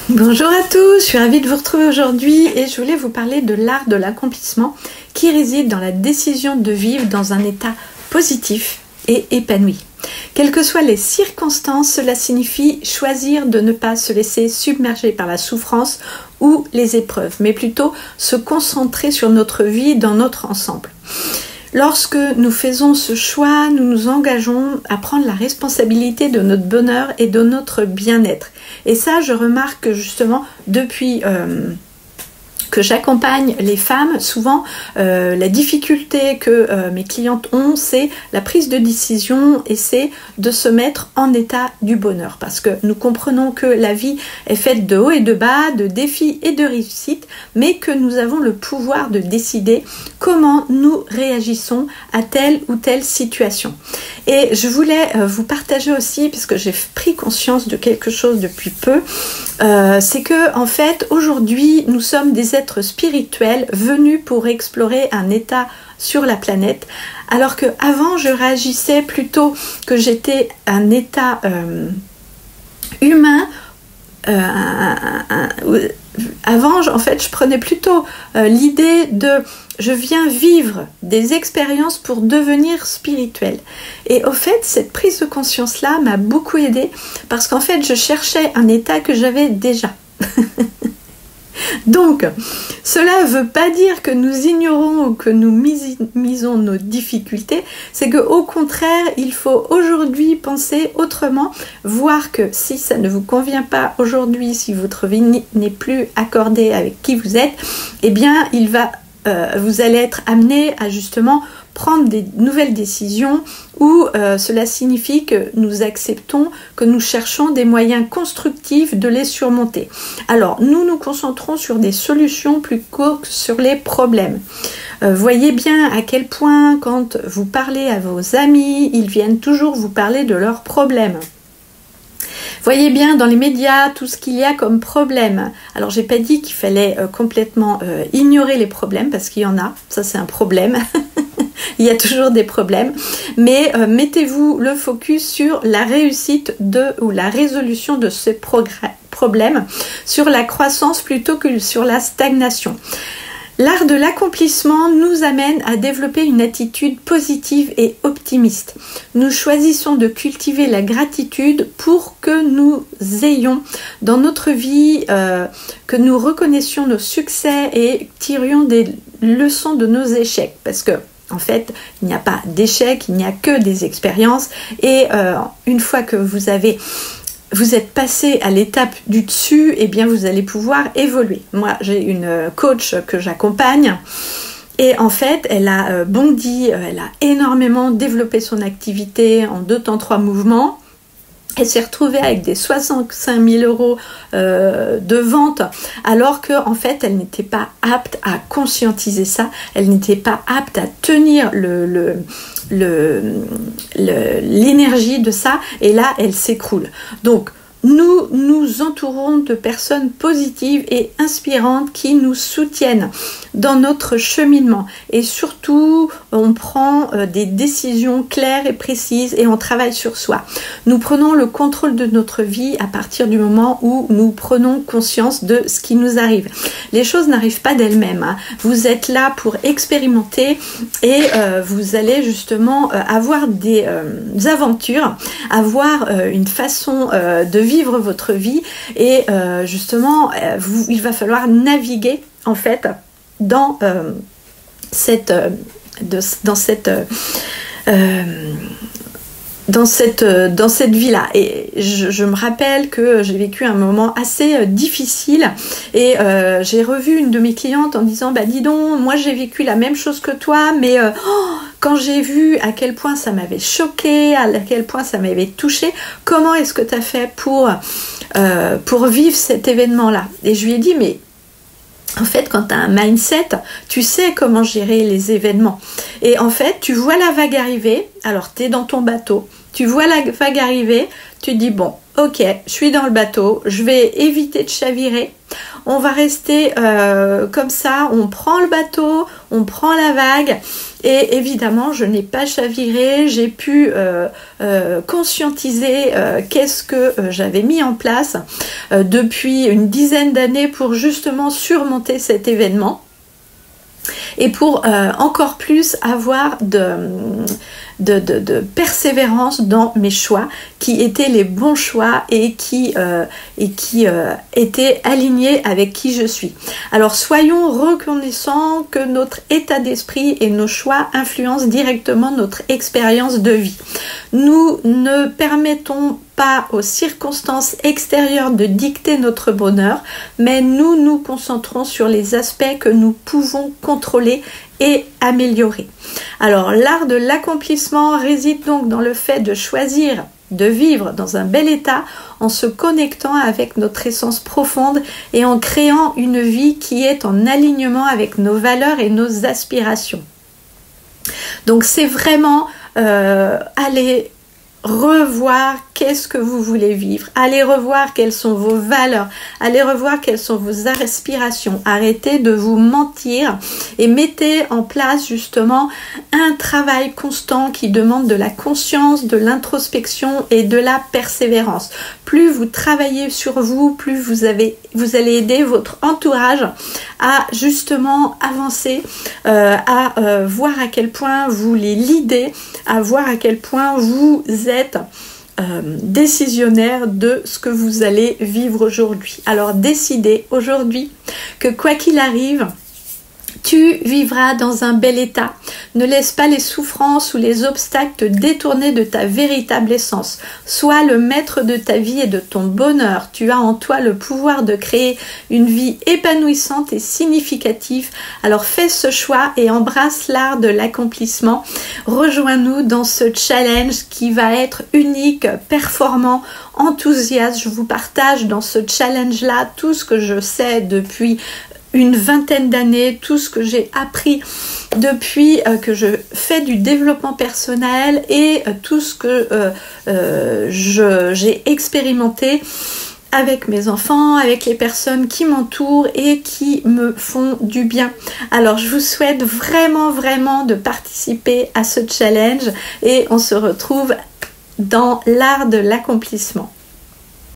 Bonjour à tous, je suis ravie de vous retrouver aujourd'hui et je voulais vous parler de l'art de l'accomplissement qui réside dans la décision de vivre dans un état positif et épanoui. Quelles que soient les circonstances, cela signifie choisir de ne pas se laisser submerger par la souffrance ou les épreuves, mais plutôt se concentrer sur notre vie dans notre ensemble. Lorsque nous faisons ce choix, nous nous engageons à prendre la responsabilité de notre bonheur et de notre bien-être. Et ça, je remarque que justement, depuis que j'accompagne les femmes, souvent la difficulté que mes clientes ont, c'est la prise de décision et c'est de se mettre en état du bonheur. Parce que nous comprenons que la vie est faite de hauts et de bas, de défis et de réussites, mais que nous avons le pouvoir de décider comment nous réagissons à telle ou telle situation. Et je voulais vous partager aussi, parce que j'ai pris conscience de quelque chose depuis peu, c'est que en fait aujourd'hui nous sommes des êtres spirituels venus pour explorer un état sur la planète, alors que avant je réagissais plutôt que j'étais un état humain. Avant, en fait, je prenais plutôt l'idée de je viens vivre des expériences pour devenir spirituel. Et au fait, cette prise de conscience-là m'a beaucoup aidée parce qu'en fait, je cherchais un état que j'avais déjà. Donc, cela ne veut pas dire que nous ignorons ou que nous misons nos difficultés, c'est qu'au contraire, il faut aujourd'hui penser autrement, voir que si ça ne vous convient pas aujourd'hui, si votre vie n'est plus accordée avec qui vous êtes, eh bien, vous allez être amené à justement prendre des nouvelles décisions où cela signifie que nous acceptons, que nous cherchons des moyens constructifs de les surmonter. Alors, nous nous concentrons sur des solutions plus que sur les problèmes. Voyez bien à quel point, quand vous parlez à vos amis, ils viennent toujours vous parler de leurs problèmes. Voyez bien dans les médias tout ce qu'il y a comme problème. Alors j'ai pas dit qu'il fallait complètement ignorer les problèmes parce qu'il y en a, ça c'est un problème. Il y a toujours des problèmes, mais mettez-vous le focus sur la réussite ou la résolution de ces problèmes, sur la croissance plutôt que sur la stagnation. L'art de l'accomplissement nous amène à développer une attitude positive et optimiste. Nous choisissons de cultiver la gratitude pour que nous ayons dans notre vie, que nous reconnaissions nos succès et tirions des leçons de nos échecs. Parce que en fait, il n'y a pas d'échecs, il n'y a que des expériences. Et une fois que vous êtes passé à l'étape du dessus, eh bien vous allez pouvoir évoluer. Moi, j'ai une coach que j'accompagne et en fait, elle a bondi, elle a énormément développé son activité en 2 temps 3 mouvements. Elle s'est retrouvée avec des 65 000 € de vente alors qu'en fait elle n'était pas apte à conscientiser ça, elle n'était pas apte à tenir l'énergie de ça et là elle s'écroule. Donc nous nous entourons de personnes positives et inspirantes qui nous soutiennent dans notre cheminement et surtout on prend des décisions claires et précises et on travaille sur soi. Nous prenons le contrôle de notre vie à partir du moment où nous prenons conscience de ce qui nous arrive. Les choses n'arrivent pas d'elles-mêmes, hein. Vous êtes là pour expérimenter et vous allez justement avoir des aventures, avoir une façon de vivre votre vie et justement il va falloir naviguer en fait dans cette vie-là. Et je me rappelle que j'ai vécu un moment assez difficile et j'ai revu une de mes clientes en disant bah dis donc, moi j'ai vécu la même chose que toi, mais quand j'ai vu à quel point ça m'avait choquée, à quel point ça m'avait touchée, comment est-ce que tu as fait pour vivre cet événement-là? Et je lui ai dit mais en fait, quand tu as un mindset, tu sais comment gérer les événements. Et en fait, tu vois la vague arriver, alors tu es dans ton bateau, tu vois la vague arriver, tu dis bon, ok, je suis dans le bateau, je vais éviter de chavirer, on va rester comme ça, on prend le bateau, on prend la vague Et évidemment, je n'ai pas chaviré, j'ai pu conscientiser qu'est-ce que j'avais mis en place depuis une dizaine d'années pour justement surmonter cet événement et pour encore plus avoir de persévérance dans mes choix qui étaient les bons choix et qui étaient alignés avec qui je suis. Alors soyons reconnaissants que notre état d'esprit et nos choix influencent directement notre expérience de vie. Nous ne permettons pas aux circonstances extérieures de dicter notre bonheur, mais nous nous concentrons sur les aspects que nous pouvons contrôler et améliorer. Alors l'art de l'accomplissement réside donc dans le fait de choisir de vivre dans un bel état en se connectant avec notre essence profonde et en créant une vie qui est en alignement avec nos valeurs et nos aspirations. Donc c'est vraiment aller revoir qu'est-ce que vous voulez vivre, allez revoir quelles sont vos valeurs, allez revoir quelles sont vos aspirations, arrêtez de vous mentir et mettez en place justement un travail constant qui demande de la conscience, de l'introspection et de la persévérance. Plus vous travaillez sur vous, plus vous allez aider votre entourage à justement avancer, à voir à quel point vous les leadez, à voir à quel point vous êtes décisionnaire de ce que vous allez vivre aujourd'hui. Alors décidez aujourd'hui que quoi qu'il arrive, tu vivras dans un bel état. Ne laisse pas les souffrances ou les obstacles te détourner de ta véritable essence. Sois le maître de ta vie et de ton bonheur. Tu as en toi le pouvoir de créer une vie épanouissante et significative. Alors fais ce choix et embrasse l'art de l'accomplissement. Rejoins-nous dans ce challenge qui va être unique, performant, enthousiaste. Je vous partage dans ce challenge-là tout ce que je sais depuis une vingtaine d'années, tout ce que j'ai appris depuis que je fais du développement personnel et tout ce que j'ai expérimenté avec mes enfants, avec les personnes qui m'entourent et qui me font du bien. Alors je vous souhaite vraiment de participer à ce challenge et on se retrouve dans l'art de l'accomplissement.